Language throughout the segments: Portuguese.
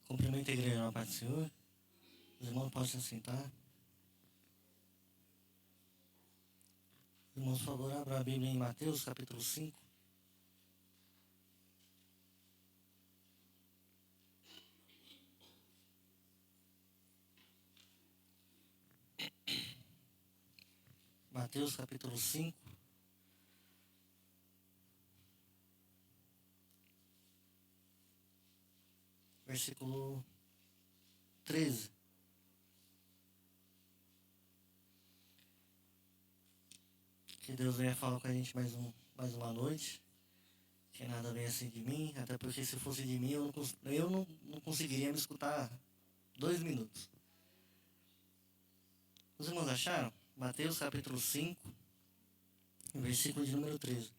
Cumprimento a igreja na paz do Senhor. Os irmãos podem se assentar. Irmãos, por favor, abra a Bíblia em Mateus, capítulo 5. Mateus, capítulo 5. Versículo 13. Que Deus venha falar com a gente mais uma noite. Que nada venha assim de mim, até porque se fosse de mim eu não conseguiria me escutar 2 minutos. Os irmãos acharam? Mateus capítulo 5, versículo de número 13.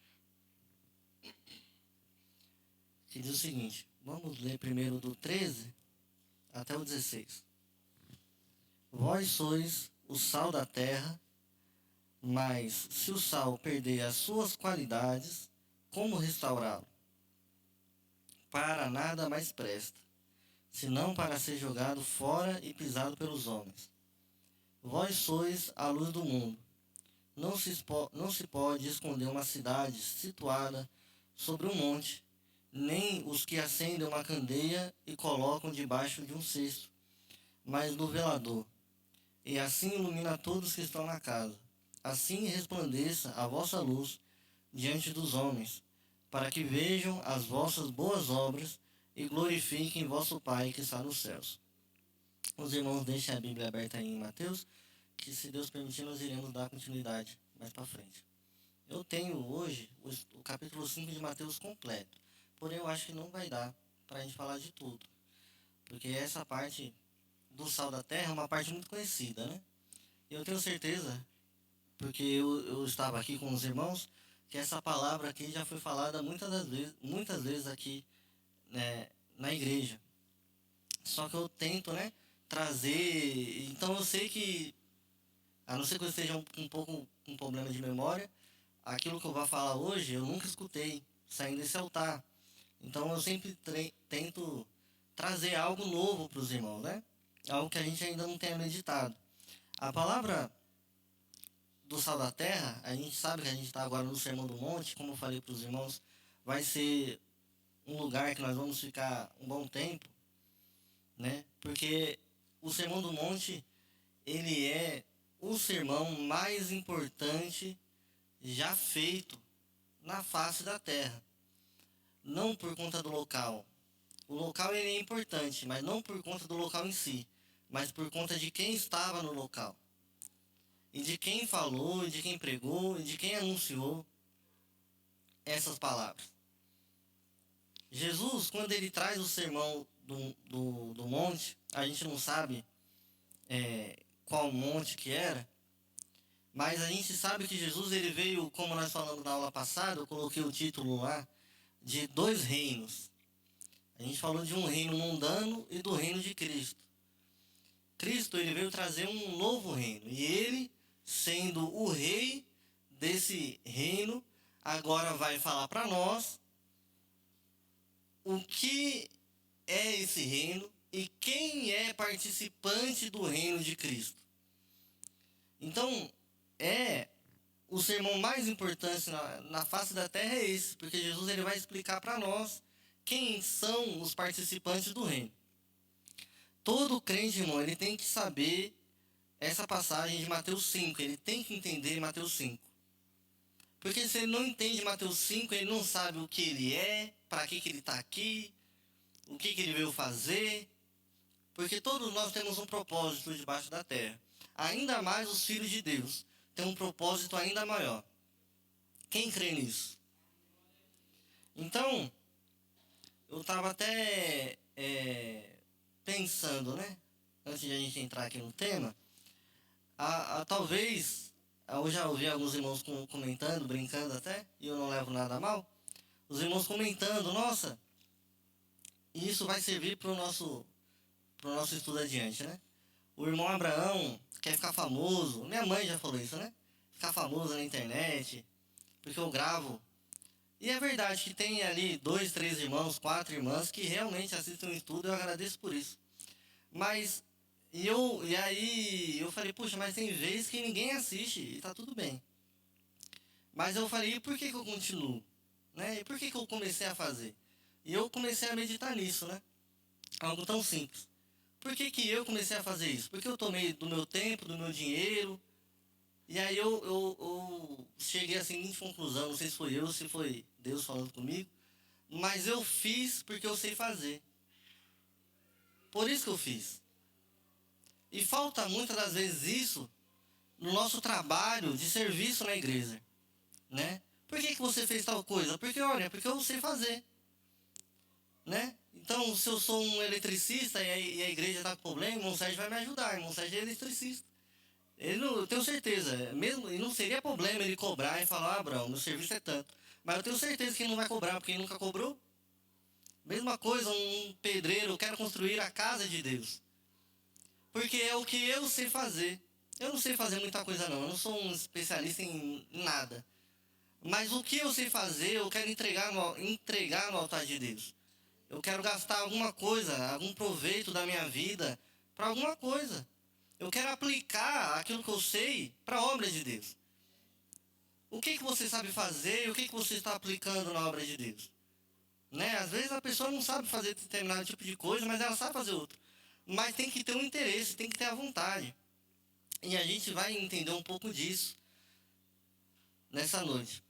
Que diz o seguinte, vamos ler primeiro do 13 até o 16. Vós sois o sal da terra, mas se o sal perder as suas qualidades, como restaurá-lo? Para nada mais presta, senão para ser jogado fora e pisado pelos homens. Vós sois a luz do mundo. Não se pode esconder uma cidade situada sobre um monte, nem os que acendem uma candeia e colocam debaixo de um cesto, mas no velador, e assim ilumina todos que estão na casa. Assim resplandeça a vossa luz diante dos homens, para que vejam as vossas boas obras e glorifiquem vosso Pai que está nos céus. Os irmãos deixem a Bíblia aberta aí em Mateus, que se Deus permitir nós iremos dar continuidade mais para frente. Eu tenho hoje o capítulo 5 de Mateus completo, porém eu acho que não vai dar para a gente falar de tudo, porque essa parte do sal da terra é uma parte muito conhecida, né? Eu tenho certeza, porque eu estava aqui com os irmãos, que essa palavra aqui já foi falada muitas vezes aqui, né, na igreja. Só que eu tento, né, trazer. Então eu sei que, a não ser que eu esteja um pouco com problema de memória, aquilo que eu vou falar hoje eu nunca escutei saindo desse altar. Então eu sempre tento trazer algo novo para os irmãos, né? Algo que a gente ainda não tenha meditado. A palavra do sal da terra, a gente sabe que a gente está agora no Sermão do Monte, como eu falei para os irmãos, vai ser um lugar que nós vamos ficar um bom tempo, né? Porque o Sermão do Monte, ele é o sermão mais importante já feito na face da terra. Não por conta do local. O local ele é importante, mas não por conta do local em si, mas por conta de quem estava no local. E de quem falou, e de quem pregou, e de quem anunciou essas palavras. Jesus, quando ele traz o sermão do monte, a gente não sabe qual monte que era, mas a gente sabe que Jesus ele veio, como nós falamos na aula passada, eu coloquei o título lá, de 2 reinos. A gente falou de um reino mundano e do reino de Cristo. Cristo ele veio trazer um novo reino, e ele, sendo o rei desse reino, agora vai falar para nós o que é esse reino e quem é participante do reino de Cristo. Então, o sermão mais importante na face da terra é esse, porque Jesus ele vai explicar para nós quem são os participantes do reino. Todo crente, irmão, ele tem que saber essa passagem de Mateus 5, ele tem que entender Mateus 5. Porque se ele não entende Mateus 5, ele não sabe o que ele é, para que ele está aqui, o que ele veio fazer. Porque todos nós temos um propósito debaixo da terra. Ainda mais os filhos de Deus têm um propósito ainda maior. Quem crê nisso? Então, eu estava até pensando, né? Antes de a gente entrar aqui no tema, talvez, eu já ouvi alguns irmãos comentando, brincando até, e eu não levo nada a mal, os irmãos comentando, nossa, isso vai servir para o nosso estudo adiante, né? O irmão Abraão quer ficar famoso, minha mãe já falou isso, né? Ficar famoso na internet, porque eu gravo E é verdade que tem ali 2, 3 irmãos, 4 irmãs que realmente assistem o estudo, eu agradeço por isso. Mas, e aí eu falei, puxa, mas tem vezes que ninguém assiste e tá tudo bem. Mas eu falei, e por que que eu continuo? Né? E por que que eu comecei a fazer? E eu comecei a meditar nisso, né? Algo tão simples. Por que que eu comecei a fazer isso? Porque eu tomei do meu tempo, do meu dinheiro, e aí eu cheguei à seguinte conclusão, não sei se foi eu, se foi Deus falando comigo, mas eu fiz porque eu sei fazer. Por isso que eu fiz. E falta muitas das vezes isso no nosso trabalho de serviço na igreja, né? Por que que você fez tal coisa? Porque, olha, porque eu sei fazer, né? Então, se eu sou um eletricista e a igreja está com problema, o irmão Sérgio vai me ajudar, o irmão Sérgio é eletricista. Ele não, eu tenho certeza, mesmo, e não seria problema ele cobrar e falar, ah, Abraão, meu serviço é tanto. Mas eu tenho certeza que ele não vai cobrar, porque ele nunca cobrou. Mesma coisa, um pedreiro, eu quero construir a casa de Deus. Porque é o que eu sei fazer. Eu não sei fazer muita coisa não, eu não sou um especialista em nada. Mas o que eu sei fazer, eu quero entregar no altar de Deus. Eu quero gastar alguma coisa, algum proveito da minha vida para alguma coisa. Eu quero aplicar aquilo que eu sei para a obra de Deus. O que você sabe fazer e o que você está aplicando na obra de Deus? Né? Às vezes a pessoa não sabe fazer determinado tipo de coisa, mas ela sabe fazer outro. Mas tem que ter um interesse, tem que ter a vontade. E a gente vai entender um pouco disso nessa noite.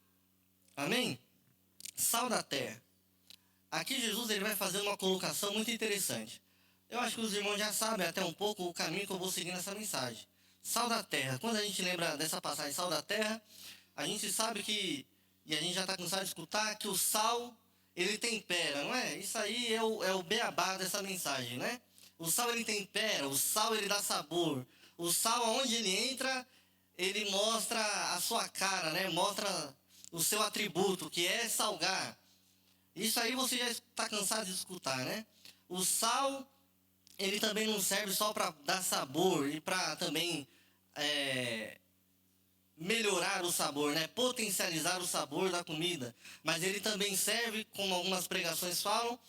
Amém? Sal da terra. Aqui Jesus ele vai fazer uma colocação muito interessante. Eu acho que os irmãos já sabem até um pouco o caminho que eu vou seguir nessa mensagem. Sal da terra. Quando a gente lembra dessa passagem, sal da terra, a gente sabe que, e a gente já está cansado de escutar, que o sal, ele tempera, não é? Isso aí é o beabá dessa mensagem, né? O sal, ele tempera, o sal, ele dá sabor. O sal, aonde ele entra, ele mostra a sua cara, né? Mostra o seu atributo, que é salgar. Isso aí você já está cansado de escutar, né? O sal, ele também não serve só para dar sabor e para também melhorar o sabor, né? Potencializar o sabor da comida. Mas ele também serve, como algumas pregações falam,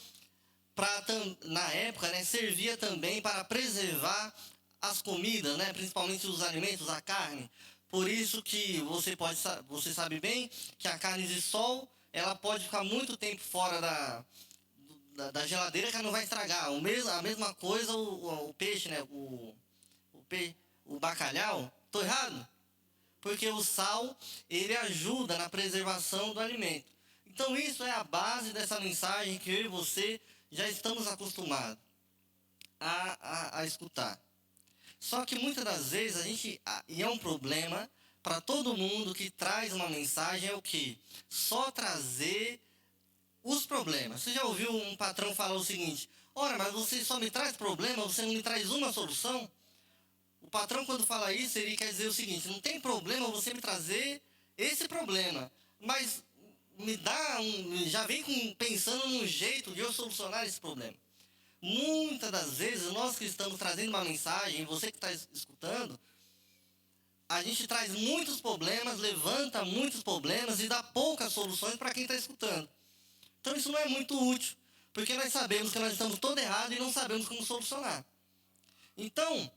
para na época, né, servia também para preservar as comidas, né? Principalmente os alimentos, a carne. Por isso que você sabe bem que a carne de sol ela pode ficar muito tempo fora da geladeira que ela não vai estragar. A mesma coisa o peixe, né? O bacalhau. Tô errado? Porque o sal, ele ajuda na preservação do alimento. Então isso é a base dessa mensagem que eu e você já estamos acostumados a escutar. Só que muitas das vezes e é um problema para todo mundo que traz uma mensagem, é o que? Só trazer os problemas. Você já ouviu um patrão falar o seguinte: ora, mas você só me traz problema, você não me traz uma solução? O patrão, quando fala isso, ele quer dizer o seguinte: não tem problema você me trazer esse problema, mas já vem pensando num jeito de eu solucionar esse problema. Muitas das vezes, nós que estamos trazendo uma mensagem, você que está escutando, a gente traz muitos problemas, levanta muitos problemas e dá poucas soluções para quem está escutando. Então isso não é muito útil, porque nós sabemos que nós estamos todo errado e não sabemos como solucionar. Então,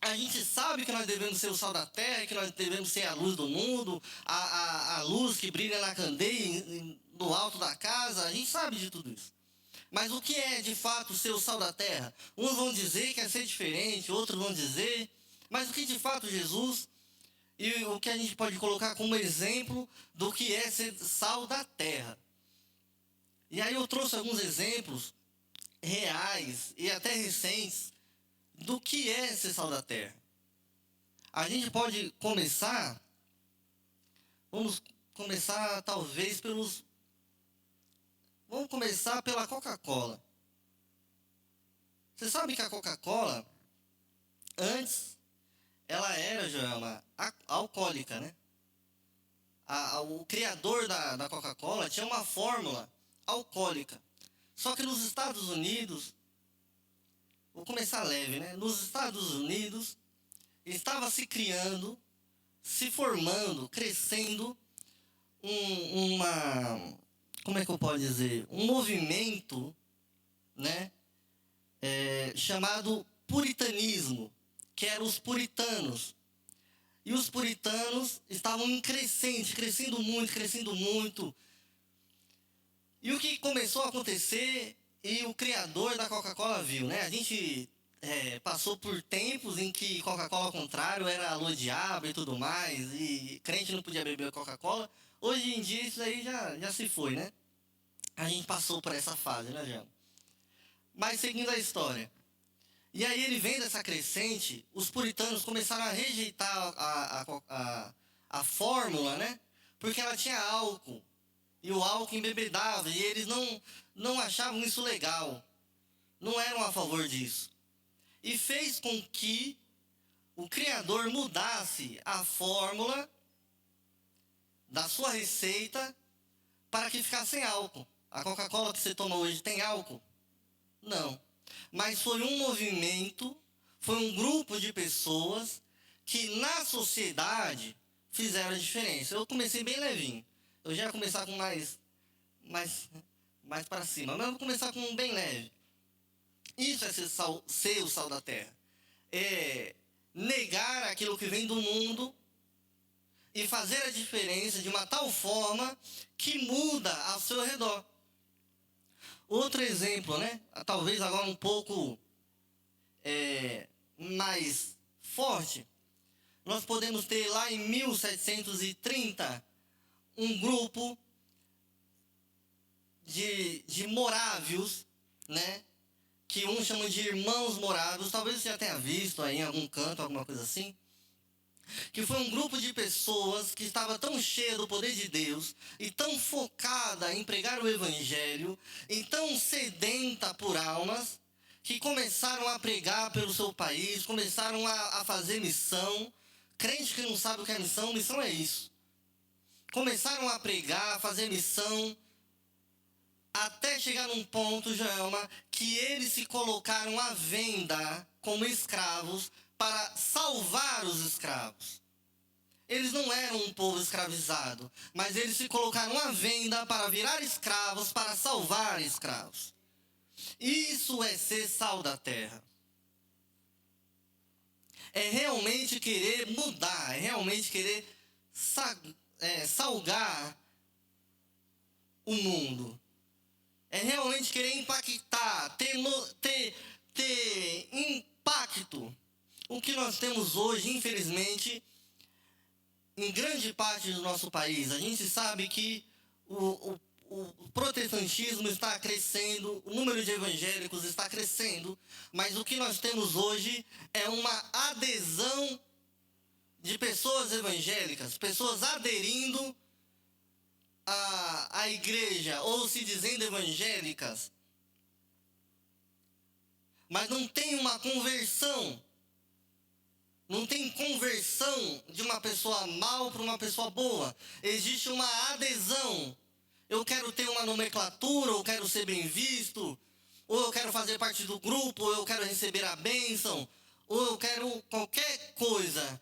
a gente sabe que nós devemos ser o sal da terra, que nós devemos ser a luz do mundo, a luz que brilha na candeia, no alto da casa, a gente sabe de tudo isso. Mas o que é de fato ser o sal da terra? Uns vão dizer que é ser diferente, outros vão dizer, mas o que de fato Jesus, e o que a gente pode colocar como exemplo do que é ser sal da terra. E aí eu trouxe alguns exemplos reais e até recentes do que é ser sal da terra. A gente pode começar, vamos começar talvez vamos começar pela Coca-Cola. Você sabe que a Coca-Cola, antes, ela era, Joelma, alcoólica, né? O criador da Coca-Cola tinha uma fórmula alcoólica. Só que nos Estados Unidos, vou começar leve, né? Nos Estados Unidos, estava se criando, se formando, crescendo uma como é que eu posso dizer? Um movimento, né? Chamado puritanismo, que eram os puritanos. E os puritanos estavam em crescente, crescendo muito, crescendo muito. E o que começou a acontecer, e o criador da Coca-Cola viu, né? A gente passou por tempos em que Coca-Cola ao contrário era alô diabo e tudo mais, e crente não podia beber Coca-Cola. Hoje em dia isso aí já se foi, né? A gente passou por essa fase, né, Jean? Mas seguindo a história. E aí ele vendo essa crescente, os puritanos começaram a rejeitar a fórmula, né? Porque ela tinha álcool. E o álcool embebedava. E eles não achavam isso legal. Não eram a favor disso. E fez com que o criador mudasse a fórmula da sua receita para que ficasse sem álcool. A Coca-Cola que você toma hoje tem álcool? Não. Mas foi um movimento, foi um grupo de pessoas que na sociedade fizeram a diferença. Eu comecei bem levinho. Eu já ia começar com mais para cima. Mas eu vou começar com um bem leve. Isso é ser o sal da terra. É negar aquilo que vem do mundo e fazer a diferença de uma tal forma que muda ao seu redor. Outro exemplo, né? Talvez agora um pouco mais forte. Nós podemos ter lá em 1730 um grupo de morávios, né? Que uns chamam de irmãos morávios. Talvez você já tenha visto aí em algum canto, alguma coisa assim. Que foi um grupo de pessoas que estava tão cheia do poder de Deus e tão focada em pregar o evangelho e tão sedenta por almas, que começaram a pregar pelo seu país, começaram a fazer missão. Crente que não sabe o que é missão é isso. Começaram a pregar, a fazer missão, até chegar num ponto, Joelma, que eles se colocaram à venda como escravos para salvar os escravos. Eles não eram um povo escravizado, mas eles se colocaram à venda para virar escravos, para salvar escravos. Isso é ser sal da terra. É realmente querer mudar, é realmente querer salgar o mundo. É realmente querer impactar, ter impacto. O que nós temos hoje, infelizmente, em grande parte do nosso país, a gente sabe que o protestantismo está crescendo, o número de evangélicos está crescendo, mas o que nós temos hoje é uma adesão de pessoas evangélicas, pessoas aderindo à igreja ou se dizendo evangélicas, mas não tem uma conversão. Não tem conversão de uma pessoa mal para uma pessoa boa. Existe uma adesão. Eu quero ter uma nomenclatura, ou quero ser bem visto, ou eu quero fazer parte do grupo, ou eu quero receber a bênção, ou eu quero qualquer coisa.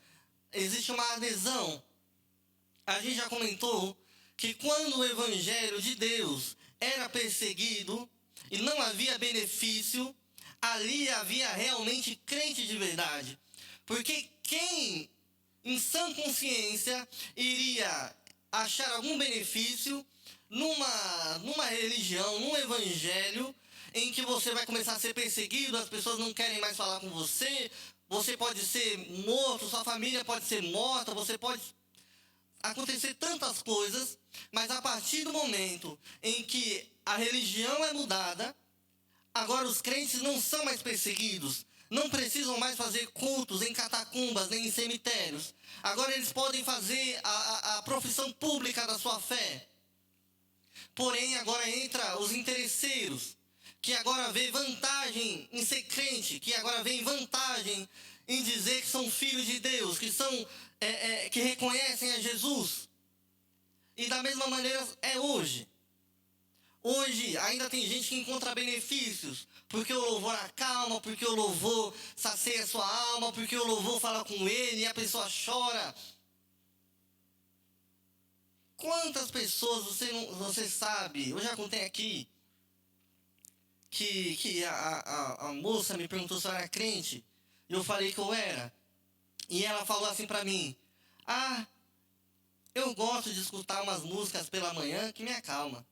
Existe uma adesão. A gente já comentou que quando o evangelho de Deus era perseguido e não havia benefício, ali havia realmente crente de verdade. Porque quem, em sã consciência, iria achar algum benefício numa religião, num evangelho, em que você vai começar a ser perseguido, as pessoas não querem mais falar com você, você pode ser morto, sua família pode ser morta, você pode acontecer tantas coisas, mas a partir do momento em que a religião é mudada, agora os crentes não são mais perseguidos, não precisam mais fazer cultos em catacumbas nem em cemitérios. Agora eles podem fazer a profissão pública da sua fé. Porém, agora entra os interesseiros, que agora vê vantagem em ser crente, que agora vê vantagem em dizer que são filhos de Deus, que reconhecem a Jesus. E da mesma maneira é hoje. Hoje ainda tem gente que encontra benefícios, porque o louvor acalma, porque o louvor sacia a sua alma, porque o louvor fala com ele e a pessoa chora. Quantas pessoas você sabe, eu já contei aqui, que a moça me perguntou se eu era crente, e eu falei que eu era, e ela falou assim pra mim, ah, eu gosto de escutar umas músicas pela manhã que me acalma.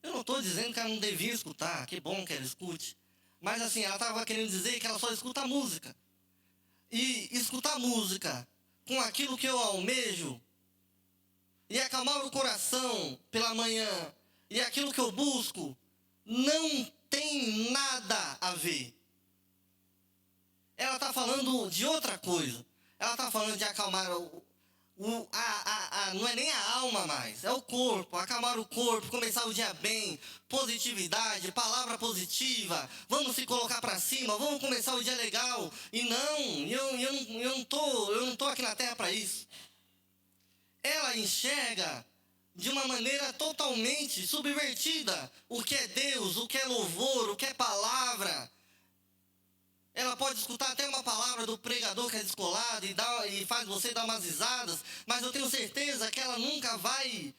Eu não estou dizendo que ela não devia escutar, que bom que ela escute, mas assim, ela estava querendo dizer que ela só escuta música. E escutar música com aquilo que eu almejo, e acalmar o coração pela manhã, e aquilo que eu busco, não tem nada a ver. Ela está falando de outra coisa. Ela está falando de acalmar não é nem a alma mais, é o corpo, acalmar o corpo, começar o dia bem, positividade, palavra positiva, vamos se colocar para cima, vamos começar o dia legal. E não, eu não tô aqui na terra para isso. Ela enxerga de uma maneira totalmente subvertida o que é Deus, o que é louvor, o que é palavra. Ela pode escutar até uma palavra do pregador que é descolado e faz você dar umas risadas, mas eu tenho certeza que ela nunca vai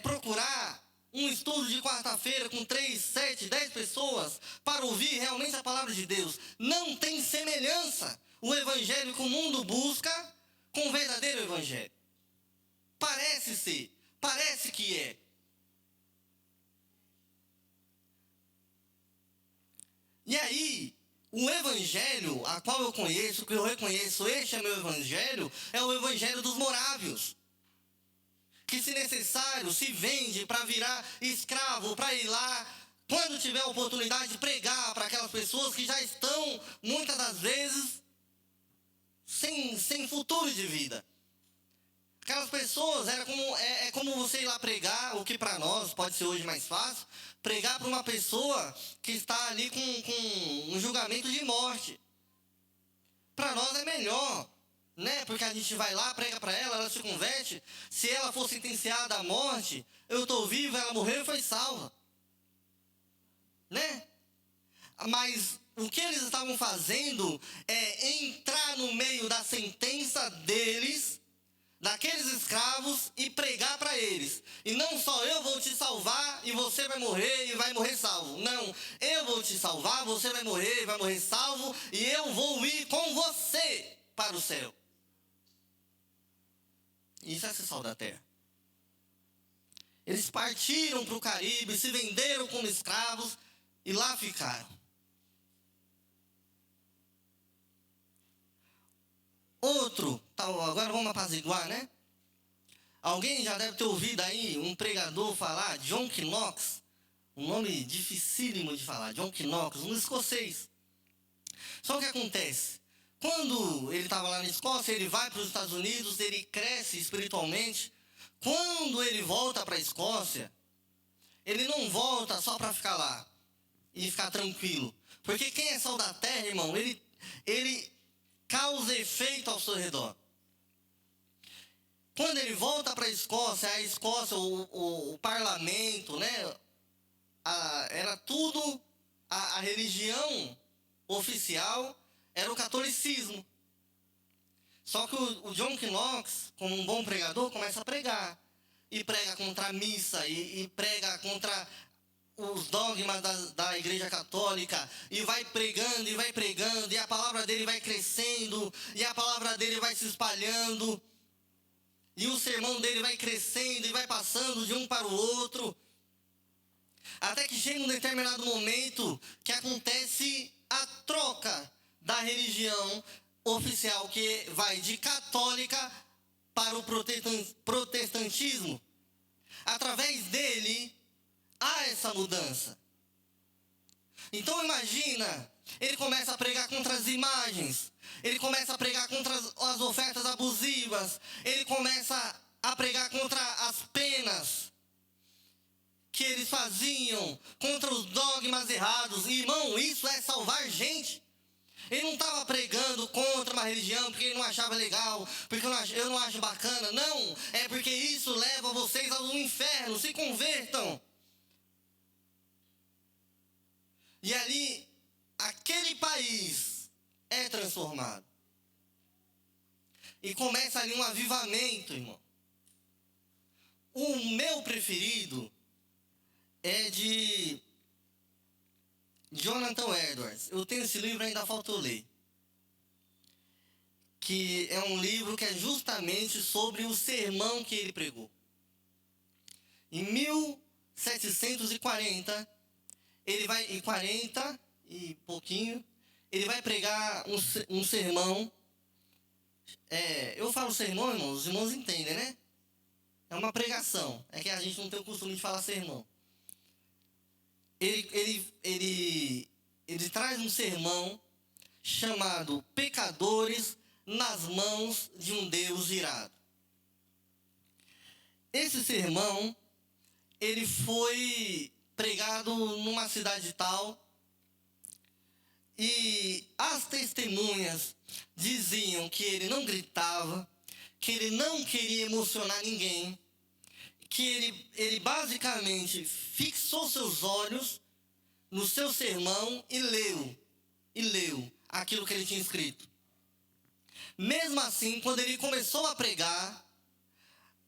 procurar um estudo de quarta-feira com 3, 7, 10 pessoas para ouvir realmente a palavra de Deus. Não tem semelhança o evangelho que o mundo busca com o verdadeiro evangelho. Parece ser, parece que é. E aí, o evangelho a qual eu conheço, que eu reconheço, este é meu evangelho, é o evangelho dos morávios. Que se necessário, se vende para virar escravo, para ir lá, quando tiver a oportunidade de pregar para aquelas pessoas que já estão, muitas das vezes, sem futuro de vida. Aquelas pessoas, era como você ir lá pregar, o que para nós pode ser hoje mais fácil, pregar para uma pessoa que está ali com um julgamento de morte. Para nós é melhor, né? Porque a gente vai lá, prega para ela, ela se converte. Se ela for sentenciada à morte, eu estou vivo, ela morreu e foi salva. Né? Mas o que eles estavam fazendo é entrar no meio da sentença deles, daqueles escravos, e pregar para eles. E não só eu vou te salvar e você vai morrer e vai morrer salvo. Não, eu vou te salvar, você vai morrer e vai morrer salvo, e eu vou ir com você para o céu. Isso é ser sal da terra. Eles partiram para o Caribe, se venderam como escravos e lá ficaram. Outro, agora vamos apaziguar, né? Alguém já deve ter ouvido aí um pregador falar, John Knox, um nome dificílimo de falar, John Knox, um escocês. Só que acontece, quando ele estava lá na Escócia, ele vai para os Estados Unidos, ele cresce espiritualmente. Quando ele volta para a Escócia, ele não volta só para ficar lá e ficar tranquilo. Porque quem é sal da terra, irmão, ele causa efeito ao seu redor. Quando ele volta para a Escócia, o parlamento, né, era tudo, a religião oficial era o catolicismo. Só que o John Knox, como um bom pregador, começa a pregar. E prega contra a missa, e prega contra os dogmas da Igreja Católica, e vai pregando, e a palavra dele vai crescendo, e a palavra dele vai se espalhando, e o sermão dele vai crescendo, e vai passando de um para o outro, até que chega um determinado momento que acontece a troca da religião oficial, que vai de católica para o protestantismo. Através dele, há essa mudança. Então imagina, ele começa a pregar contra as imagens, ele começa a pregar contra as ofertas abusivas, ele começa a pregar contra as penas que eles faziam, contra os dogmas errados. E, irmão, isso é salvar gente. Ele não estava pregando contra uma religião porque ele não achava legal, porque eu não acho bacana. Não, é porque isso leva vocês ao inferno. Se convertam. E ali, aquele país é transformado. E começa ali um avivamento, irmão. O meu preferido é de Jonathan Edwards. Eu tenho esse livro, ainda falta eu ler. Que é um livro que é justamente sobre o sermão que ele pregou. Em 1740, ele vai, em 40 e pouquinho, ele vai pregar um sermão. Eu falo sermão, irmãos, os irmãos entendem, né? É uma pregação. É que a gente não tem o costume de falar sermão. Ele traz um sermão chamado Pecadores nas Mãos de um Deus Irado. Esse sermão, ele foi pregado numa cidade tal, e as testemunhas diziam que ele não gritava, que ele não queria emocionar ninguém, que ele basicamente fixou seus olhos no seu sermão e leu aquilo que ele tinha escrito. Mesmo assim, quando ele começou a pregar,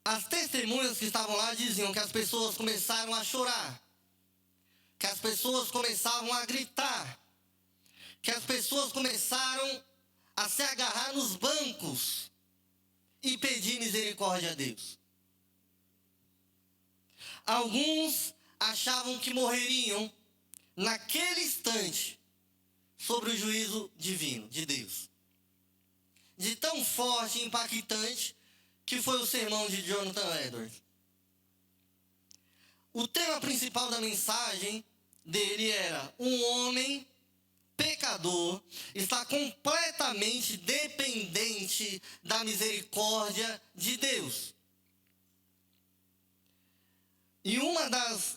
as testemunhas que estavam lá diziam que as pessoas começaram a chorar, que as pessoas começavam a gritar, que as pessoas começaram a se agarrar nos bancos e pedir misericórdia a Deus. Alguns achavam que morreriam naquele instante sobre o juízo divino de Deus. De tão forte e impactante que foi o sermão de Jonathan Edwards. O tema principal da mensagem dele era: um homem pecador está completamente dependente da misericórdia de Deus. E uma das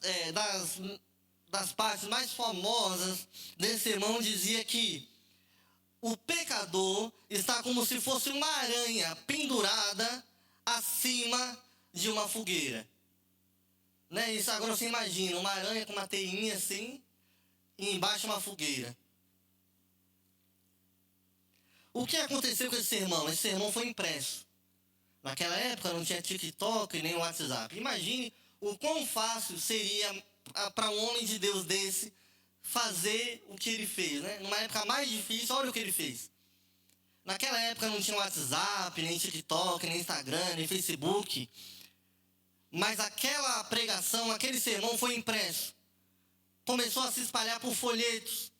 partes mais famosas desse sermão dizia que o pecador está como se fosse uma aranha pendurada acima de uma fogueira. Né? Isso agora você imagina, uma aranha com uma teinha assim, e embaixo uma fogueira. O que aconteceu com esse sermão? Esse sermão foi impresso. Naquela época não tinha TikTok nem WhatsApp. Imagine o quão fácil seria para um homem de Deus desse fazer o que ele fez, né? Numa época mais difícil, olha o que ele fez. Naquela época não tinha WhatsApp, nem TikTok, nem Instagram, nem Facebook. Mas aquela pregação, aquele sermão foi impresso. Começou a se espalhar por folhetos.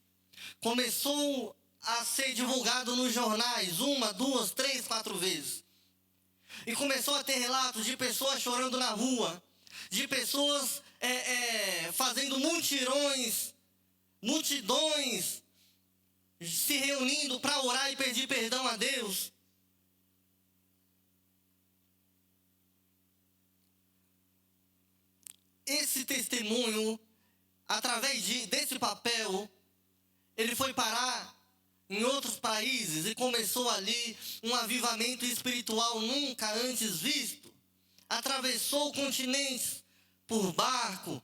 Começou a ser divulgado nos jornais 1, 2, 3, 4 vezes. E começou a ter relatos de pessoas chorando na rua, de pessoas fazendo mutirões, multidões se reunindo para orar e pedir perdão a Deus. Esse testemunho, através desse papel, ele foi parar em outros países e começou ali um avivamento espiritual nunca antes visto. Atravessou continentes por barco.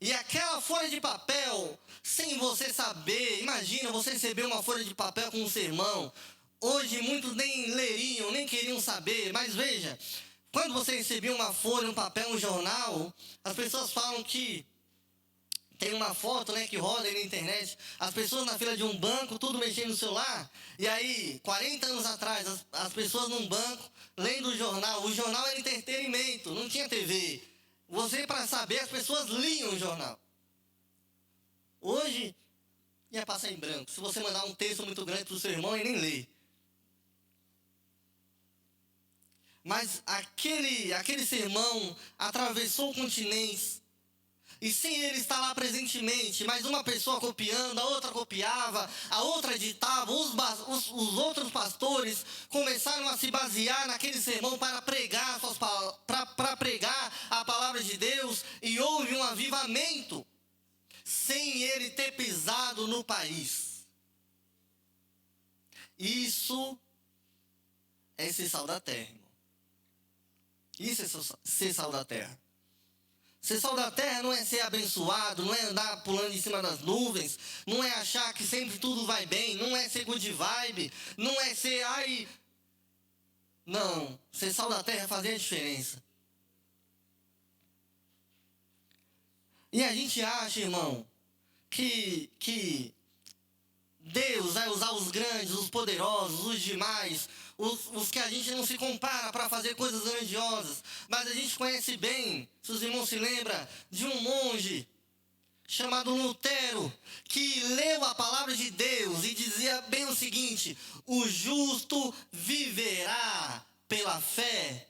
E aquela folha de papel, sem você saber, imagina você receber uma folha de papel com um sermão. Hoje muitos nem leriam, nem queriam saber, mas veja, quando você recebia uma folha, um papel, um jornal, as pessoas falam que tem uma foto, né, que roda aí na internet, as pessoas na fila de um banco, tudo mexendo no celular, e aí, 40 anos atrás, as pessoas num banco, lendo o jornal era entretenimento, não tinha TV. Você, para saber, as pessoas liam o jornal. Hoje, ia passar em branco. Se você mandar um texto muito grande para o seu irmão, ele nem lê. Mas aquele sermão atravessou continentes. E sem ele estar lá presentemente, mas uma pessoa copiando, a outra copiava, a outra editava, os outros pastores começaram a se basear naquele sermão para pregar a palavra de Deus, e houve um avivamento sem ele ter pisado no país. Isso é ser sal da terra, irmão. Isso é ser sal da terra. Ser sal da terra não é ser abençoado, não é andar pulando em cima das nuvens, não é achar que sempre tudo vai bem, não é ser good vibe, não é ser, Não, ser sal da terra é fazer a diferença. E a gente acha, irmão, que Deus vai usar os grandes, os poderosos, os demais, os que a gente não se compara para fazer coisas grandiosas. Mas a gente conhece bem, se os irmãos se lembram, de um monge chamado Lutero, que leu a palavra de Deus e dizia bem o seguinte: o justo viverá pela fé.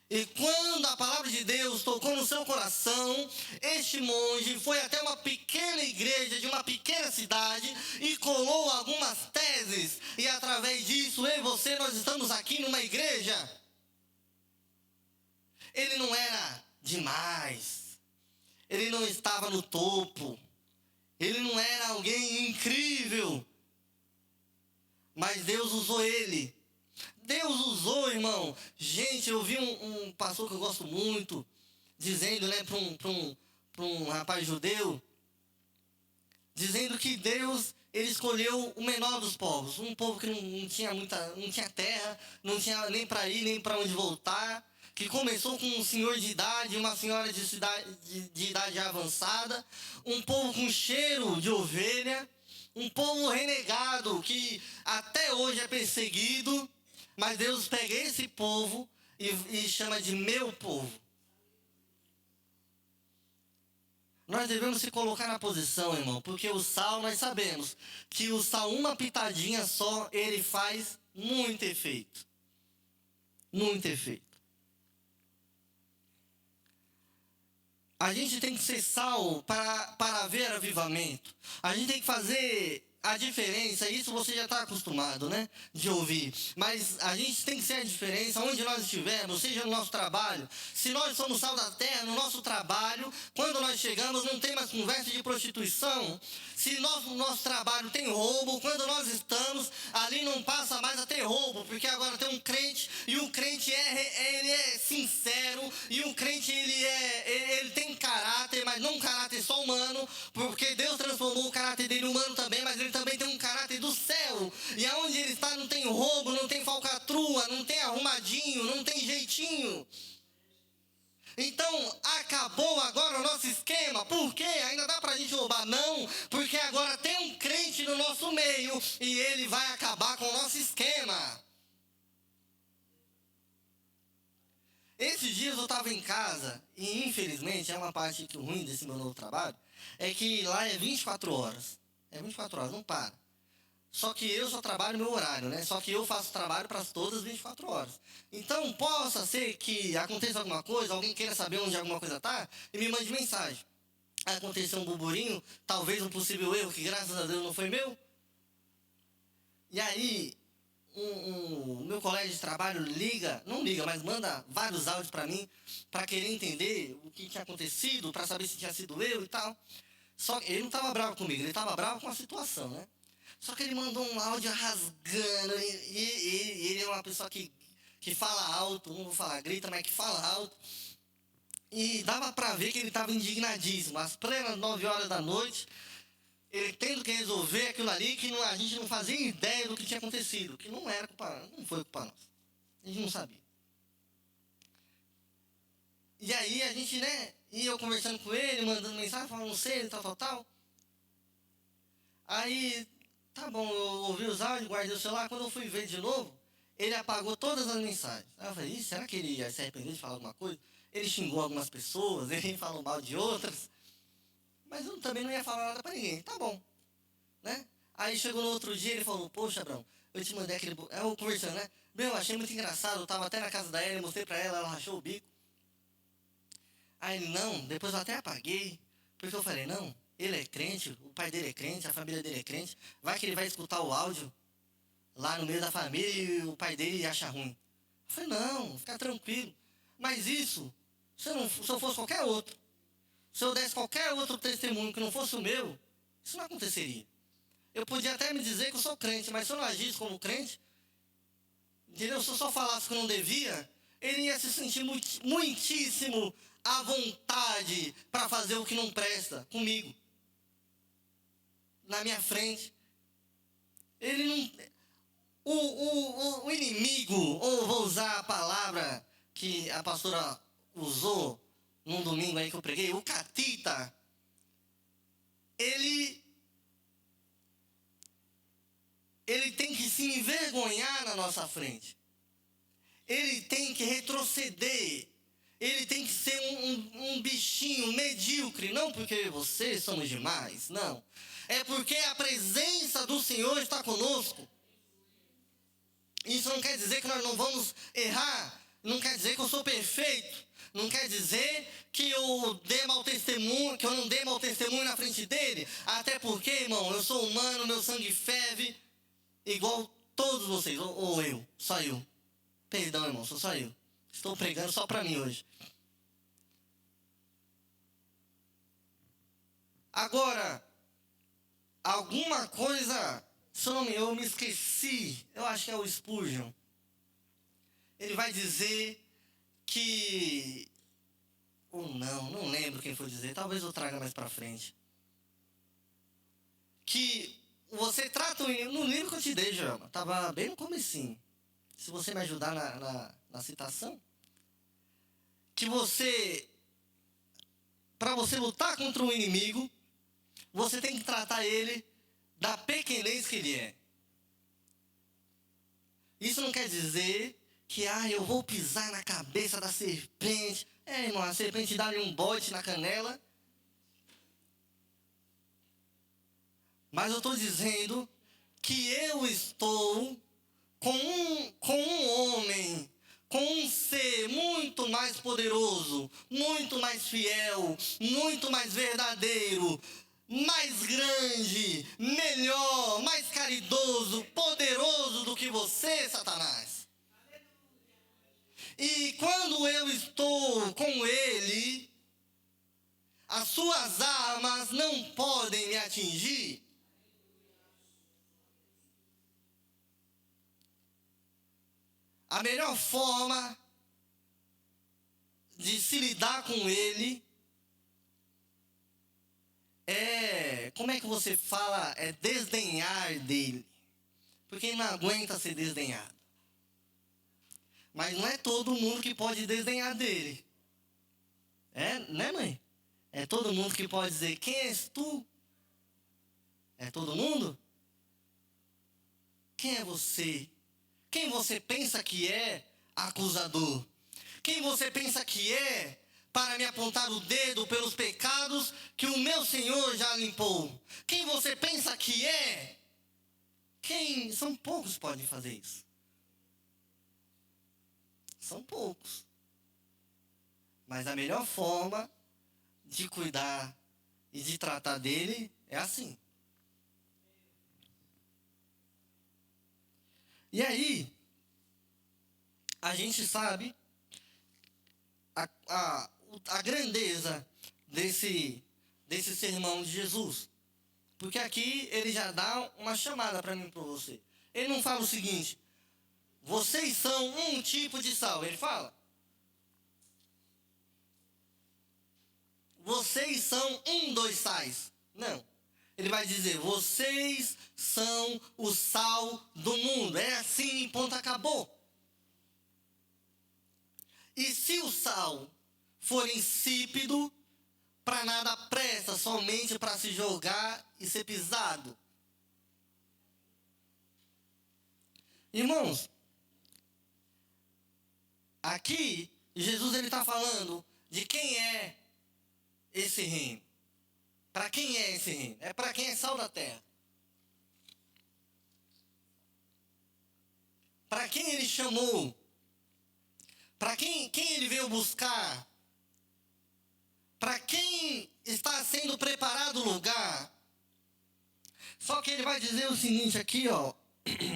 E quando a palavra de Deus tocou no seu coração, este monge foi até uma pequena igreja de uma pequena cidade e colou algumas teses. E através disso, eu e você, nós estamos aqui numa igreja. Ele não era demais. Ele não estava no topo. Ele não era alguém incrível. Mas Deus usou ele. Deus usou, irmão. Gente, eu vi um pastor que eu gosto muito, dizendo, né, para um rapaz judeu, dizendo que Deus, ele escolheu o menor dos povos. Um povo que não tinha terra, não tinha nem para ir, nem para onde voltar. Que começou com um senhor de idade, uma senhora de idade avançada. Um povo com cheiro de ovelha. Um povo renegado, que até hoje é perseguido. Mas Deus pega esse povo e chama de meu povo. Nós devemos se colocar na posição, irmão, porque o sal, nós sabemos que o sal, uma pitadinha só, ele faz muito efeito. Muito efeito. A gente tem que ser sal para ver avivamento. A gente tem que fazer a diferença, isso você já está acostumado, né, de ouvir. Mas a gente tem que ser a diferença onde nós estivermos, seja no nosso trabalho. Se nós somos sal da terra, no nosso trabalho, quando nós chegamos, não tem mais conversa de prostituição. Se no nosso trabalho tem roubo, quando nós estamos, ali não passa mais a ter roubo, porque agora tem um crente, e o crente ele é sincero, e o crente ele tem caráter, mas não um caráter só humano, porque Deus transformou o caráter dele humano também, mas ele também tem um caráter do céu. E aonde ele está não tem roubo, não tem falcatrua, não tem arrumadinho, não tem jeitinho. Então, acabou agora o nosso esquema. Por quê? Ainda dá pra gente roubar? Não, porque agora tem um crente no nosso meio e ele vai acabar com o nosso esquema. Esses dias eu estava em casa e, infelizmente, é uma parte ruim desse meu novo trabalho, é que lá é 24 horas. É 24 horas, não para. Só que eu só trabalho no meu horário, né? Só que eu faço trabalho para todas as 24 horas. Então, possa ser que aconteça alguma coisa, alguém queira saber onde alguma coisa está, e me mande mensagem. Aconteceu um burburinho, talvez um possível erro, que graças a Deus não foi meu. E aí, o meu colega de trabalho não liga, mas manda vários áudios para mim, para querer entender o que tinha acontecido, para saber se tinha sido eu e tal. Só que ele não estava bravo comigo, ele estava bravo com a situação, né? Só que ele mandou um áudio rasgando, e ele é uma pessoa que fala alto, não vou falar grita, mas que fala alto. E dava para ver que ele estava indignadíssimo. Às plenas 9 horas da noite, ele tendo que resolver aquilo ali, que a gente não fazia ideia do que tinha acontecido, que não foi culpa nossa. A gente não sabia. E aí a gente, né, e eu conversando com ele, mandando mensagem, falando, não sei, tal. Aí, tá bom, eu ouvi os áudios, guardei o celular. Quando eu fui ver de novo, ele apagou todas as mensagens. Aí eu falei, será que ele ia se arrepender de falar alguma coisa? Ele xingou algumas pessoas, ele falou mal de outras. Mas eu também não ia falar nada pra ninguém. Tá bom, né? Aí chegou no outro dia, ele falou, poxa, Abrão, eu te mandei aquele... Eu conversando, né? Meu, achei muito engraçado, eu tava até na casa da Ellen, mostrei pra ela rachou o bico. Aí ele, não, depois eu até apaguei, porque eu falei, não, ele é crente, o pai dele é crente, a família dele é crente, vai que ele vai escutar o áudio lá no meio da família e o pai dele acha ruim. Eu falei, não, fica tranquilo. Mas isso, se eu fosse qualquer outro, se eu desse qualquer outro testemunho que não fosse o meu, isso não aconteceria. Eu podia até me dizer que eu sou crente, mas se eu não agisse como crente, entendeu? Se eu só falasse que eu não devia, ele ia se sentir muitíssimo à vontade para fazer o que não presta comigo. Na minha frente. Ele não... O inimigo, ou vou usar a palavra que a pastora usou num domingo aí que eu preguei, o catita, ele tem que se envergonhar na nossa frente. Ele tem que retroceder. Ele tem que ser um bichinho medíocre. Não porque vocês somos demais, não. É porque a presença do Senhor está conosco. Isso não quer dizer que nós não vamos errar. Não quer dizer que eu sou perfeito. Não quer dizer que eu dê mau testemunho, que eu não dê mau testemunho na frente dele. Até porque, irmão, eu sou humano, meu sangue ferve, igual todos vocês. Ou eu, só eu. Perdão, irmão, sou só eu. Estou pregando só para mim hoje. Agora, alguma coisa, se eu me esqueci, eu acho que é o Spurgeon. Ele vai dizer que, ou não lembro quem foi dizer, talvez eu traga mais para frente. Que você trata, no livro que eu te dei, Joelma, estava bem no comecinho. Se você me ajudar na citação. Que para você lutar contra um inimigo, você tem que tratar ele da pequenez que ele é. Isso não quer dizer que, eu vou pisar na cabeça da serpente. Irmão, a serpente dá-lhe um bote na canela. Mas eu estou dizendo que eu estou com um homem, com um ser muito mais poderoso, muito mais fiel, muito mais verdadeiro, mais grande, melhor, mais caridoso, poderoso do que você, Satanás. E quando eu estou com ele, as suas armas não podem me atingir. A melhor forma de se lidar com ele como é que você fala? É desdenhar dele. Porque ele não aguenta ser desdenhado. Mas não é todo mundo que pode desdenhar dele. Né, mãe? É todo mundo que pode dizer, quem és tu? É todo mundo? Quem é você? Quem você pensa que é acusador? Quem você pensa que é para me apontar o dedo pelos pecados que o meu Senhor já limpou? Quem você pensa que é? São poucos que podem fazer isso. São poucos. Mas a melhor forma de cuidar e de tratar dele é assim. E aí, a gente sabe a grandeza desse sermão de Jesus. Porque aqui ele já dá uma chamada para mim e para você. Ele não fala o seguinte, vocês são um tipo de sal. Ele fala, vocês são dos sais. Não. Ele vai dizer, vocês são o sal do mundo. É assim, ponto, acabou. E se o sal for insípido, para nada presta, somente para se jogar e ser pisado. Irmãos, aqui Jesus está falando de quem é esse reino. Para quem é esse reino? É para quem é sal da terra. Para quem ele chamou? Para quem ele veio buscar? Para quem está sendo preparado o lugar? Só que ele vai dizer o seguinte aqui, ó.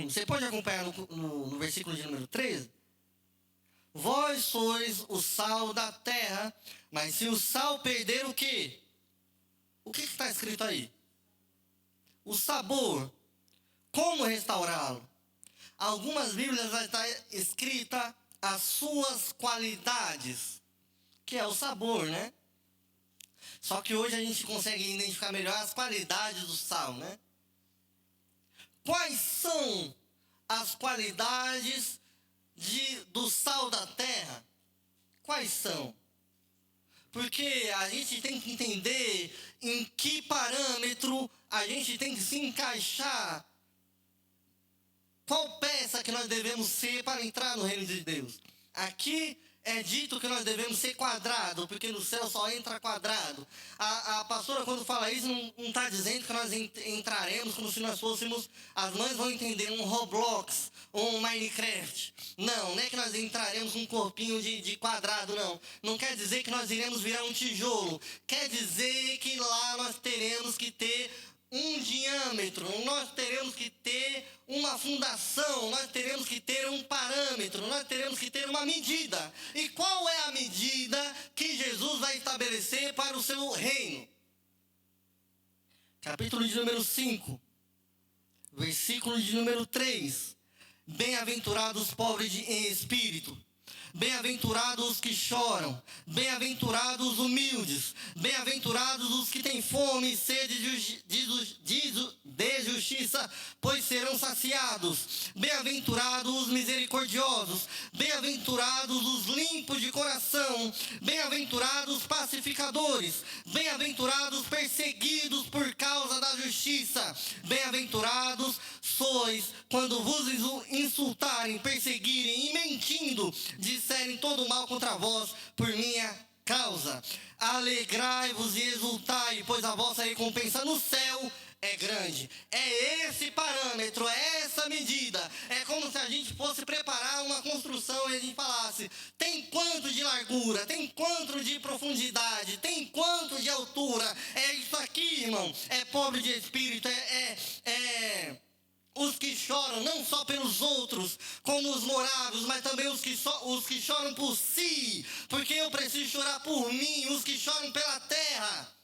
Você pode acompanhar no versículo de número 13? Vós sois o sal da terra, mas se o sal perder o quê? O que está escrito aí? O sabor. Como restaurá-lo? Algumas Bíblias vai estar escrita as suas qualidades, que é o sabor, né? Só que hoje a gente consegue identificar melhor as qualidades do sal, né? Quais são as qualidades do sal da terra? Quais são? Porque a gente tem que entender em que parâmetro a gente tem que se encaixar. Qual peça que nós devemos ser para entrar no reino de Deus? Aqui é dito que nós devemos ser quadrado, porque no céu só entra quadrado. A pastora, quando fala isso, não está dizendo que nós entraremos como se nós fôssemos, as mães vão entender, um Roblox ou um Minecraft. Não é que nós entraremos com um corpinho de quadrado, não. Não quer dizer que nós iremos virar um tijolo. Quer dizer que lá nós teremos que ter um diâmetro, nós teremos que ter uma fundação, nós teremos que ter um parâmetro, nós teremos que ter uma medida. E qual é a medida que Jesus vai estabelecer para o seu reino? Capítulo de número 5, versículo de número 3. Bem-aventurados os pobres em espírito, bem-aventurados os que choram, bem-aventurados os humildes, bem-aventurados os que têm fome e sede de justiça, pois serão saciados. Bem-aventurados os misericordiosos, bem-aventurados os limpos de coração, bem-aventurados os pacificadores, bem-aventurados perseguidos por causa da justiça, bem-aventurados sois quando vos insultarem, perseguirem e mentindo disserem todo mal contra vós por minha causa. Alegrai-vos e exultai, pois a vossa recompensa no céu é grande. É esse parâmetro, é essa medida. É como se a gente fosse preparar uma construção e a gente falasse: tem quanto de largura, tem quanto de profundidade, tem quanto de altura. É isso aqui, irmão. É pobre de espírito, os que choram não só pelos outros, como os moráveis, mas também os que choram por si, porque eu preciso chorar por mim, os que choram pela terra.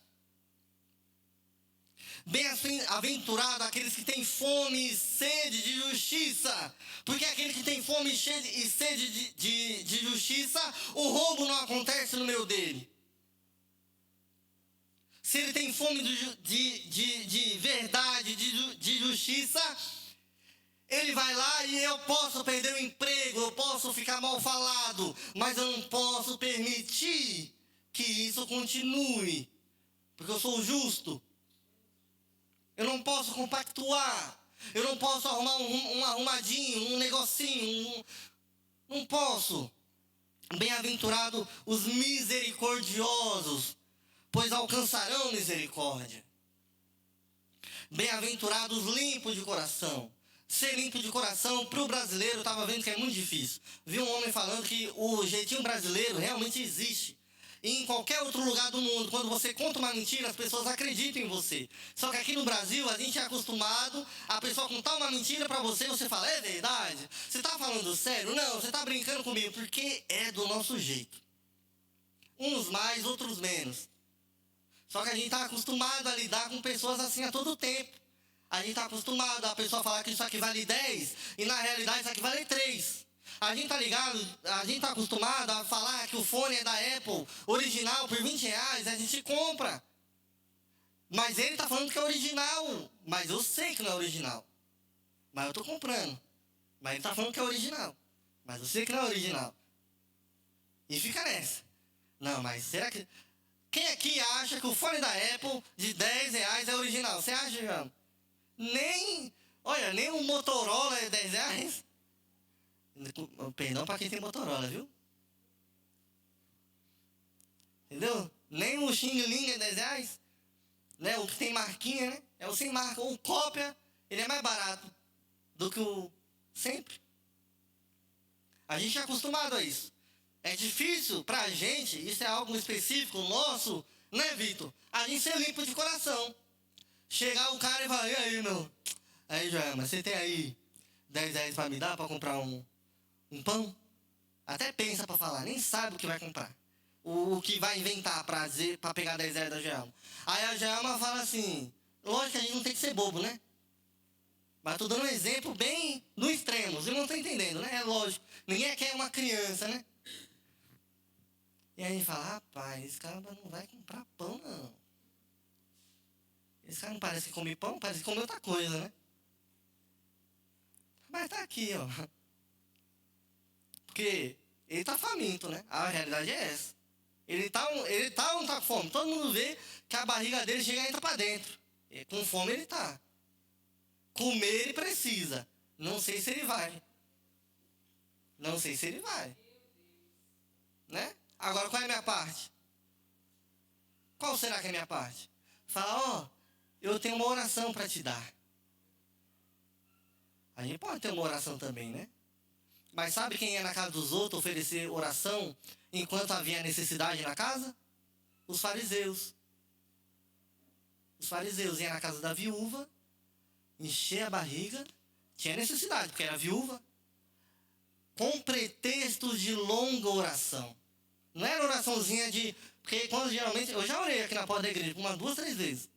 Bem-aventurado aqueles que têm fome e sede de justiça, porque aquele que tem fome e sede de justiça, o roubo não acontece no meio dele. Se ele tem fome de verdade, de justiça, ele vai lá e eu posso perder o emprego, eu posso ficar mal falado, mas eu não posso permitir que isso continue, porque eu sou justo. Eu não posso compactuar, eu não posso arrumar um arrumadinho, um negocinho, não posso. Bem-aventurado os misericordiosos, pois alcançarão misericórdia. Bem-aventurados os limpos de coração. Ser limpo de coração, para o brasileiro, eu estava vendo que é muito difícil. Vi um homem falando que o jeitinho brasileiro realmente existe. E em qualquer outro lugar do mundo, quando você conta uma mentira, as pessoas acreditam em você. Só que aqui no Brasil, a gente é acostumado a pessoa contar uma mentira para você, você fala: é verdade? Você está falando sério? Não, você está brincando comigo, porque é do nosso jeito. Uns mais, outros menos. Só que a gente está acostumado a lidar com pessoas assim a todo tempo. A gente está acostumado a pessoa falar que isso aqui vale 10 e na realidade isso aqui vale 3. A gente tá ligado, a gente tá acostumado a falar que o fone é da Apple, original, por R$20, a gente compra. Mas ele tá falando que é original, mas eu sei que não é original. Mas eu tô comprando. Mas ele tá falando que é original, mas eu sei que não é original. E fica nessa. Não, mas será que... Quem aqui acha que o fone da Apple de R$10 é original? Você acha, João? Nem o Motorola é R$10. Perdão para quem tem Motorola, viu? Entendeu? Nem o Xing Ling é R$10. Né? O que tem marquinha, né? É o sem marca. Ou cópia, ele é mais barato do que o sempre. A gente é acostumado a isso. É difícil pra gente, isso é algo específico nosso, né, Vitor? A gente ser limpo de coração. Chegar o cara e falar: e aí, meu? Aí, Joelma, você tem aí R$10 pra me dar pra comprar um pão? Até pensa pra falar, nem sabe o que vai comprar. O que vai inventar pra pegar R$10 da Joelma. Aí a Joelma fala assim: lógico que a gente não tem que ser bobo, né? Mas tô dando um exemplo bem no extremo. Vocês não estão entendendo, né? É lógico. Ninguém aqui é uma criança, né? E aí a gente fala: rapaz, esse cara não vai comprar pão, não. Esse cara não parece que come pão, parece que come outra coisa, né? Mas tá aqui, ó. Porque ele tá faminto, né? A realidade é essa. Ele tá ou não tá com fome? Todo mundo vê que a barriga dele chega e entra para dentro. E com fome ele tá. Comer ele precisa. Não sei se ele vai. Não sei se ele vai. Né? Agora, qual é a minha parte? Qual será que é a minha parte? Fala, eu tenho uma oração para te dar. A gente pode ter uma oração também, né? Mas sabe quem ia na casa dos outros oferecer oração enquanto havia necessidade na casa? Os fariseus. Os fariseus iam na casa da viúva, encher a barriga, tinha necessidade, porque era viúva, com pretextos de longa oração. Não era oraçãozinha de... Porque quando geralmente... Eu já orei aqui na porta da igreja umas 2, 3 vezes.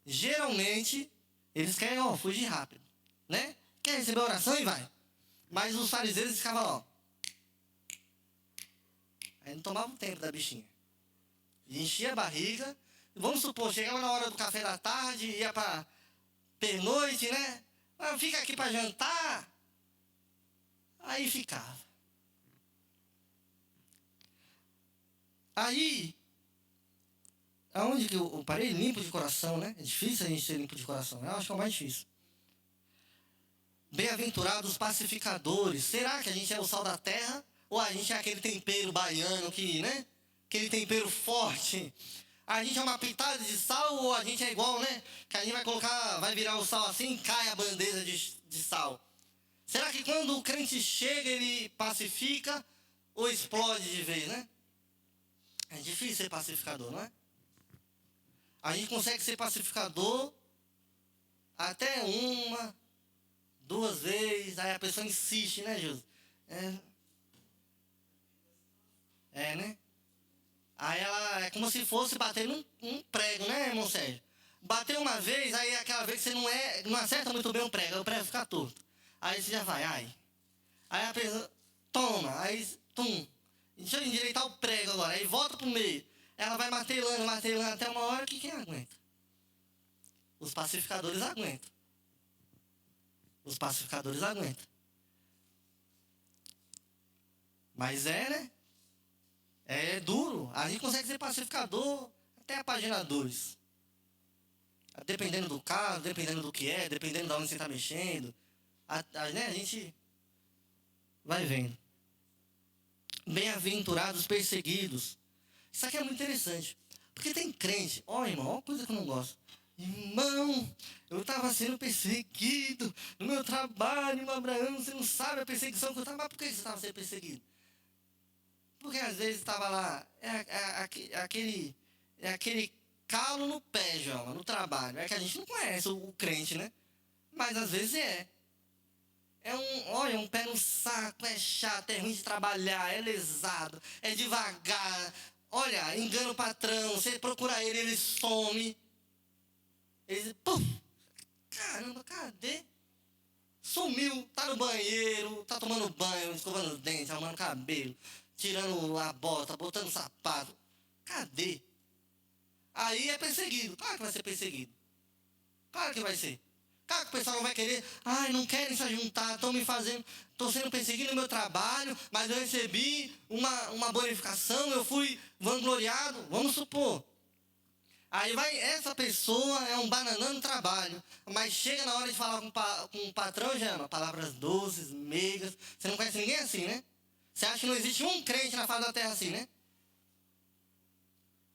Geralmente, eles querem, fugir rápido. Né? Quer receber oração e vai. Mas os fariseus ficavam, Aí não tomava o tempo da bichinha. E enchia a barriga. Vamos supor, chegava na hora do café da tarde, ia para pernoite, né? Fica aqui para jantar. Aí ficava. Aí, aonde que eu parei? Limpo de coração, né? É difícil a gente ser limpo de coração. Eu acho que é o mais difícil. Bem-aventurados os pacificadores. Será que a gente é o sal da terra? Ou a gente é aquele tempero baiano que, né? Aquele tempero forte. A gente é uma pitada de sal ou a gente é igual, né? Que a gente vai colocar, vai virar o sal assim e cai a bandeja de sal. Será que quando o crente chega ele pacifica ou explode de vez, né? É difícil ser pacificador, não é? A gente consegue ser pacificador até 1, 2 vezes, aí a pessoa insiste, né, Jesus? Né? Aí ela é como se fosse bater num prego, né, irmão Sérgio? Bateu uma vez, aí aquela vez que você não acerta muito bem o prego fica torto. Aí você já vai, ai. Aí a pessoa, toma, aí, tum. Deixa eu endireitar o prego agora, aí volta pro meio. Ela vai martelando até uma hora que quem aguenta? Os pacificadores aguentam. Os pacificadores aguentam. Mas né? É duro. A gente consegue ser pacificador até a página 2. Dependendo do caso, dependendo do que é, dependendo de onde você está mexendo. Né? A gente vai vendo. Bem-aventurados perseguidos. Isso aqui é muito interessante. Porque tem crente. Irmão, uma coisa que eu não gosto. Irmão, eu estava sendo perseguido no meu trabalho, irmão Abraão, você não sabe a perseguição que eu estava. Mas por que você estava sendo perseguido? Porque às vezes estava lá, aquele calo no pé, João, no trabalho. É que a gente não conhece o crente, né? Mas às vezes é. É um pé no saco, é chato, é ruim de trabalhar, é lesado, é devagar. Olha, engana o patrão, você procura ele some. Ele, puf, caramba, cadê? Sumiu, tá no banheiro, tá tomando banho, escovando os dentes, arrumando o cabelo, tirando a bota, botando sapato. Cadê? Aí é perseguido. Claro que vai ser perseguido. Claro que vai ser. Claro que o pessoal não vai querer. Não querem se juntar, estou sendo perseguido no meu trabalho, mas eu recebi uma bonificação, eu fui vangloriado. Vamos supor. Aí essa pessoa é um bananão no trabalho, mas chega na hora de falar com o patrão, já ama palavras doces, meigas. Você não conhece ninguém assim, né? Você acha que não existe um crente na face da terra assim, né?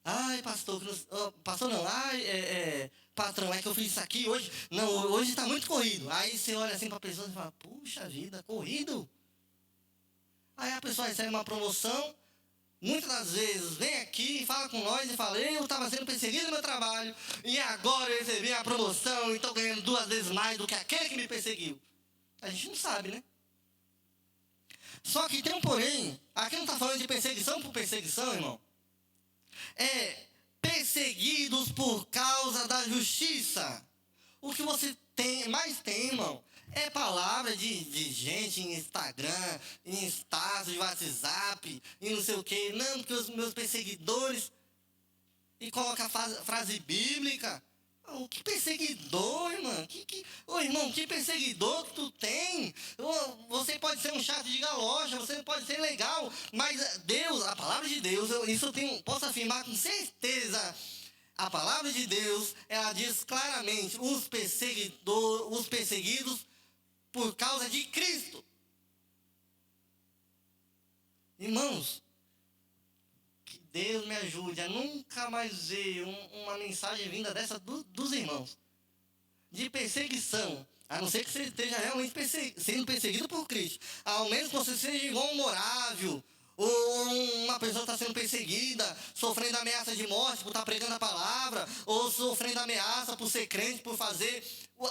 Ai, pastor, pastor não, patrão, é que eu fiz isso aqui hoje. Não, hoje está muito corrido. Aí você olha assim para a pessoa e fala, puxa vida, corrido? Aí a pessoa recebe uma promoção. Muitas das vezes vem aqui, fala com nós e fala, eu estava sendo perseguido no meu trabalho e agora eu recebi a promoção e estou ganhando 2 vezes mais do que aquele que me perseguiu. A gente não sabe, né? Só que tem um porém, aqui não está falando de perseguição por perseguição, irmão. É perseguidos por causa da justiça. O que você mais tem, irmão, é palavra de gente em Instagram, em status de WhatsApp, e não sei o quê. Não, porque os meus perseguidores... E coloca a frase bíblica. Que perseguidor, irmão. Irmão, que perseguidor que tu tem. Você pode ser um um chato de galocha, você pode ser legal, mas Deus, a palavra de Deus, posso afirmar com certeza, a palavra de Deus, ela diz claramente, os perseguidos por causa de Cristo. Irmãos, que Deus me ajude a nunca mais ver uma mensagem vinda dessa dos irmãos. De perseguição. A não ser que você esteja realmente sendo perseguido por Cristo. Ao menos que você seja igual um Morávio. Ou uma pessoa está sendo perseguida, sofrendo ameaça de morte por estar pregando a palavra. Ou sofrendo ameaça por ser crente, por fazer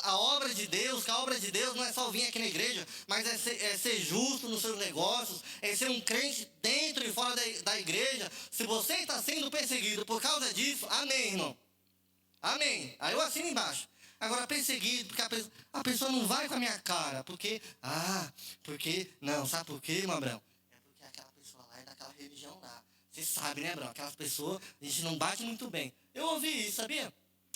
a obra de Deus. Que a obra de Deus não é só vir aqui na igreja, mas é ser justo nos seus negócios. É ser um crente dentro e fora da igreja. Se você está sendo perseguido por causa disso, amém, irmão. Amém. Aí eu assino embaixo. Agora, perseguido, porque a pessoa não vai com a minha cara. Não, sabe por quê, irmão Abrão? É porque aquela pessoa lá é daquela religião lá. Você sabe, né, Abrão? Aquelas pessoas, a gente não bate muito bem. Eu ouvi isso, sabia?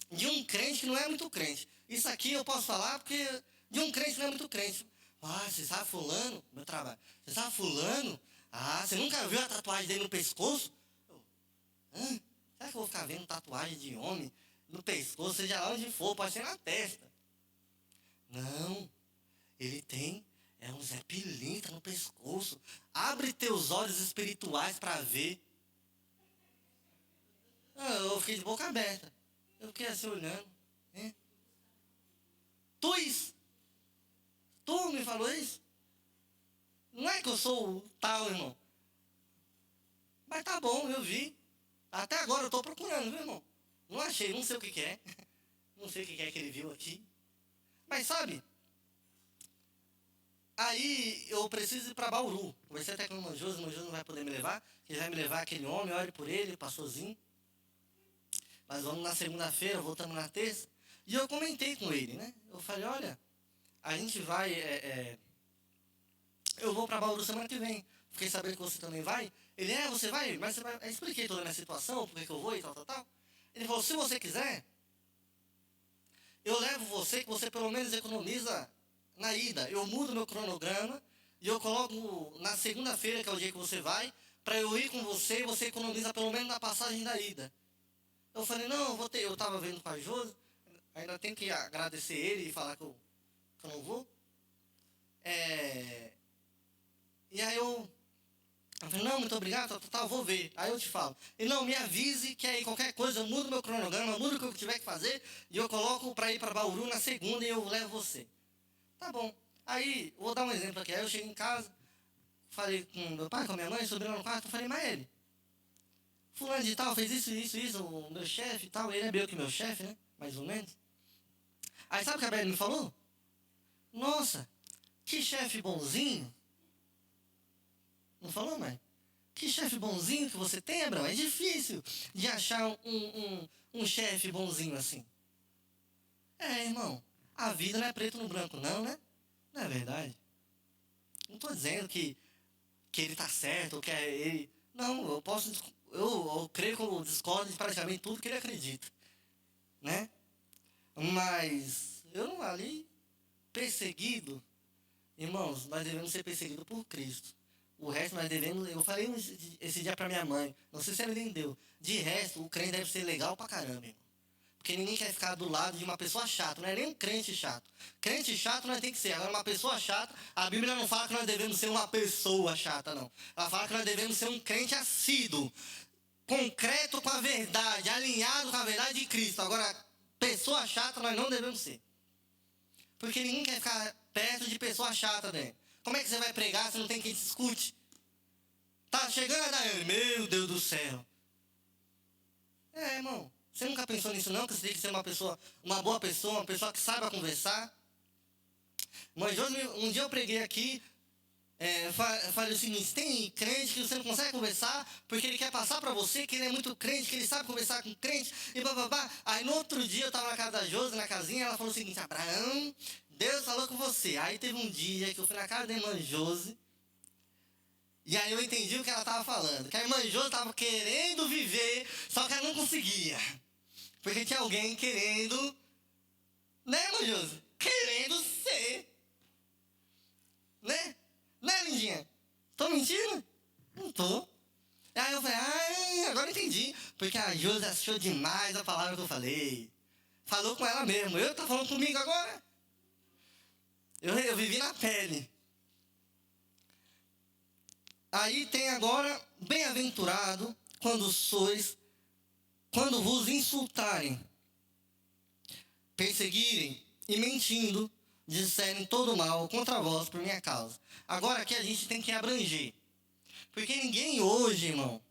De um crente que não é muito crente. Isso aqui eu posso falar porque de um crente que não é muito crente. Você sabe fulano? Meu trabalho. Você sabe fulano? Você nunca viu a tatuagem dele no pescoço? Será que eu vou ficar vendo tatuagem de homem no pescoço, seja lá onde for, pode ser na testa? Não, ele tem um Zé Pilintra no pescoço. Abre teus olhos espirituais para ver. Eu fiquei de boca aberta. Eu fiquei assim olhando. Tu me falou isso? Não é que eu sou o tal, irmão. Mas tá bom, eu vi. Até agora eu estou procurando, viu, irmão? Não achei, não sei o que é. Não sei o que é que ele viu aqui. Mas sabe, aí eu preciso ir para Bauru. Conversei até com o Manjoso não vai poder me levar. Que vai me levar aquele homem, ore por ele, pastorzinho. Mas vamos na segunda-feira, voltamos na terça. E eu comentei com ele, né? Eu falei, olha, a gente vai... eu vou para Bauru semana que vem. Fiquei sabendo que você também vai. Ele, você vai? Mas você vai... Eu expliquei toda a minha situação, por que eu vou e tal. Ele falou, se você quiser, eu levo você, que você pelo menos economiza na ida. Eu mudo meu cronograma e eu coloco na segunda-feira, que é o dia que você vai, para eu ir com você e você economiza pelo menos na passagem da ida. Eu falei, não, eu estava vendo com a Josi, ainda tenho que agradecer ele e falar que eu não vou. E aí eu falei, não, muito obrigado, vou ver. Aí eu te falo. E não, me avise que aí qualquer coisa, eu mudo meu cronograma, mudo o que eu tiver que fazer, e eu coloco para ir para Bauru na segunda e eu levo você. Tá bom. Aí, vou dar um exemplo aqui. Aí eu cheguei em casa, falei com meu pai, com a minha mãe, subi lá no quarto, falei, mas ele, fulano de tal, fez isso, o meu chefe e tal, ele é meio que meu chefe, né? Mais ou menos. Aí sabe o que a Bela me falou? Nossa, que chefe bonzinho. Não falou, mãe? Que chefe bonzinho que você tem, Abraão. É difícil de achar um chefe bonzinho assim. Irmão, a vida não é preto no branco, não, né? Não é verdade? Não estou dizendo que ele está certo, ou que é ele... Não, eu creio que eu discordo de praticamente tudo que ele acredita. Né? Mas eu não ali, perseguido, irmãos, nós devemos ser perseguidos por Cristo. O resto nós devemos... Eu falei esse dia para minha mãe, não sei se ela entendeu. De resto, o crente deve ser legal pra caramba, irmão. Porque ninguém quer ficar do lado de uma pessoa chata, não é nem um crente chato. Crente chato nós tem que ser. Agora, uma pessoa chata, a Bíblia não fala que nós devemos ser uma pessoa chata, não. Ela fala que nós devemos ser um crente assíduo, concreto com a verdade, alinhado com a verdade de Cristo. Agora, pessoa chata nós não devemos ser. Porque ninguém quer ficar perto de pessoa chata, né? Como é que você vai pregar se não tem quem te escute? Tá chegando a Daiane, meu Deus do céu. Irmão, você nunca pensou nisso não? Que você tem que ser uma boa pessoa, uma pessoa que saiba conversar? Mas um dia eu preguei aqui, falei o seguinte, tem crente que você não consegue conversar porque ele quer passar para você que ele é muito crente, que ele sabe conversar com crente e bababá. Aí no outro dia eu estava na casa da Josi, na casinha, ela falou o seguinte, Abraão, Deus falou com você. Aí teve um dia que eu fui na casa da irmã Josi, e aí eu entendi o que ela estava falando, que a irmã Josi estava querendo viver, só que ela não conseguia. Porque tinha alguém querendo, né, irmã Josi? Querendo ser. Né? Não era porque a Josi achou demais a palavra que eu falei. Falou com ela mesmo. Eu tá falando comigo agora? Eu vivi na pele. Aí tem agora, bem-aventurado quando vos insultarem, perseguirem e mentindo, disserem todo mal contra vós por minha causa. Agora aqui a gente tem que abranger. Porque ninguém hoje, irmão,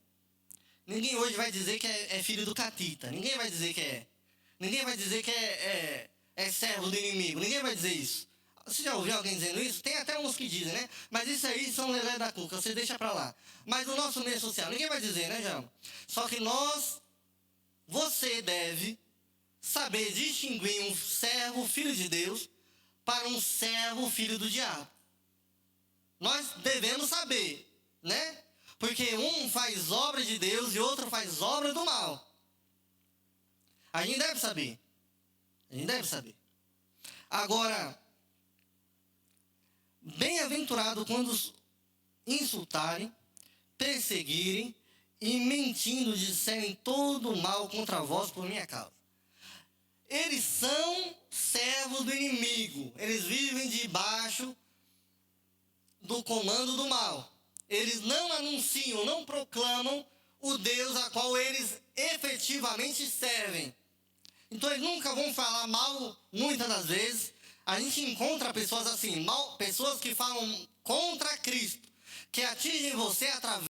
ninguém hoje vai dizer que é filho do catita. Ninguém vai dizer que é. Ninguém vai dizer que é servo do inimigo. Ninguém vai dizer isso. Você já ouviu alguém dizendo isso? Tem até uns que dizem, né? Mas isso aí são lelé da cuca, você deixa pra lá. Mas no nosso meio social, ninguém vai dizer, né, João? Só que você deve saber distinguir um servo, filho de Deus, para um servo, filho do diabo. Nós devemos saber, né? Porque um faz obra de Deus e outro faz obra do mal. A gente deve saber. A gente deve saber. Agora, bem-aventurado quando os insultarem, perseguirem e mentindo disserem todo mal contra vós por minha causa. Eles são servos do inimigo. Eles vivem debaixo do comando do mal. Eles não anunciam, não proclamam o Deus a qual eles efetivamente servem. Então eles nunca vão falar mal, muitas das vezes. A gente encontra pessoas assim, pessoas que falam contra Cristo, que atingem você através